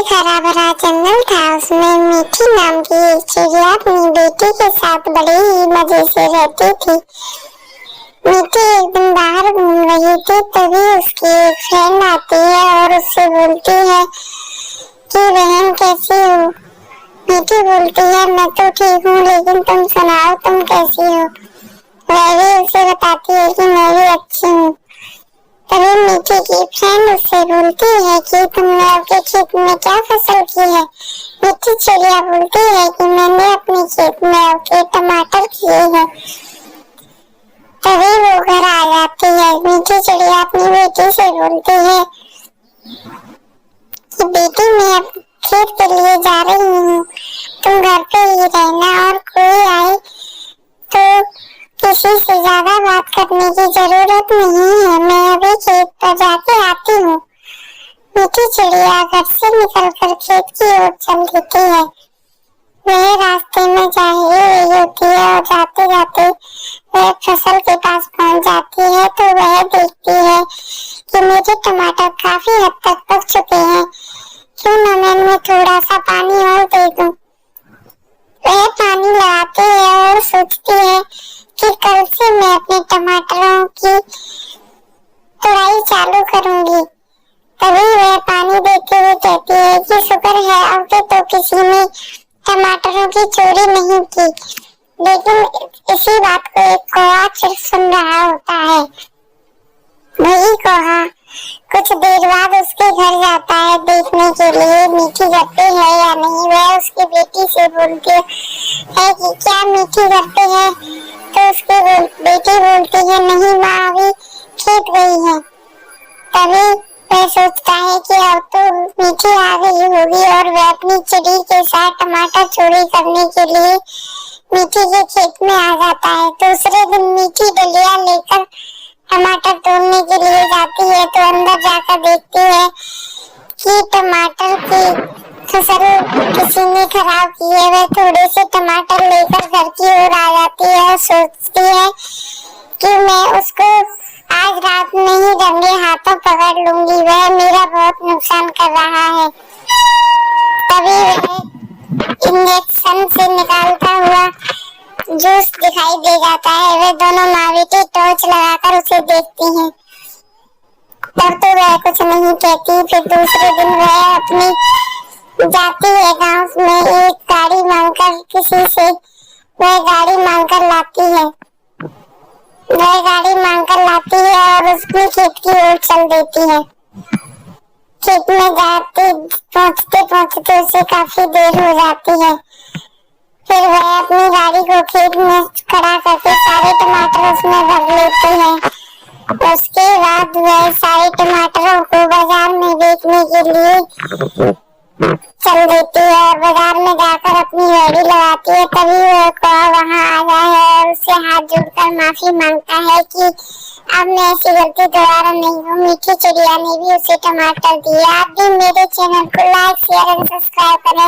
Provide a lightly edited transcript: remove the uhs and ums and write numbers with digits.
एक हरा भरा जंगल था। उसमें मीठी नाम की एक चिड़िया अपनी बेटी के साथ बड़े ही मजे से रहती थी। मीठी एक दिन बाहर घूम रही थी, तभी उसकी एक फ्रेंड आती है और उससे बोलती है कि बहन कैसी हो। मीठी बोलती है मैं तो ठीक हूँ, लेकिन तुम सुनाओ तुम कैसी हो। वह भी उसे बताती है कि मैं भी अच्छी हूँ। तभी मीठी की फ्रेंड उससे बोलती है कि तुमने आपके खेत में क्या फसल की है। मीठी चिड़िया बोलती है कि मैंने अपने खेत में आपके टमाटर किए हैं। तभी वो घर आ जाती है। मीठी चिड़िया अपनी बेटी से बोलती है कि बेटी मैं अब खेत के लिए जा रही हूँ, तुम घर पे ही रहना और कोई आए तो किसी से ज्यादा बात करने की जरूरत नहीं है, मैं अभी खेत पर जाके आती हूँ। मीठी चिड़िया घर से निकलकर खेत की ओर चल देती है। वह रास्ते में जा ही रही होती है और जाते जाते वह फसल के पास पहुंच जाती है तो वह देखती है कि मेरे टमाटर काफी हद तक पक चुके हैं, क्यों न मैं इनमें थोड़ा सा पानी और दे दूं। वह पानी लगाती है और सोचती है कि कल से मैं अपने टमाटरों की तुड़ाई चालू करूंगी। तभी वह पानी देते हुए कहती है कि शुक्र है अब तो किसी ने टमाटरों की चोरी नहीं की। लेकिन इसी बात को एक कौवा सुन रहा होता है। वही कौवा कुछ देर बाद उसके घर जाता है देखने के लिए मीठी घर पे है या नहीं। वह उसकी बेटी से बोलती है कि क्या मीठी घर पे है, तो उसकी बेटी बोलती है नहीं माँ, अभी खेत गई है। तभी वह सोचता है कि अब तो मीठी आ गई होगी और वह अपनी चिड़ी के साथ टमाटर चोरी करने के लिए मीठी के खेत में आ जाता है। दूसरे दिन मीठी डलिया लेकर टमाटर तोड़ने के लिए जाती है तो अंदर जाकर देखती है कि टमाटर की फसल किसी ने खराब की है। वह थोड़े से टमाटर लेकर घर की ओर आ जाती है और सोचती है कि मैं उसको आज रात में ही रंगे हाथों पकड़ लूंगी, वह मेरा बहुत नुकसान कर रहा है। तभी वह इंजेक्शन से निकालता हुआ जूस दिखाई दे जाता है। वे दोनों माँ बेटी टॉर्च लगाकर उसे देखती हैं। तब तो वह कुछ नहीं कहती। फिर दूसरे दिन वह अपनी जाती है गांव में एक गाड़ी मांगकर, किसी से वह गाड़ी मांगकर लाती है। वह गाड़ी मांगकर लाती है और उसकी खेत की ओर चल देती है। खेत में जाते पहुंचते पहुंचते उसे काफी देर हो जाती है। फिर वह अपनी गाड़ी को खेत में खड़ा करके सारे टमाटर उसमें भर लेती है। उसके बाद वह सारे टमाटरों को बाजार में बेचने के लिए चल देती है और बाजार में जाकर अपनी रेहड़ी लगाती है। तभी वह कौवा वहां आ जाए और उससे हाथ जोड़कर माफी मांगता है कि अब मैं ऐसी गलती दोबारा नहीं हूँ। मीठी चिड़िया ने भी उसे टमाटर दिए। आप भी मेरे चैनल को लाइक शेयर और सब्सक्राइब करें।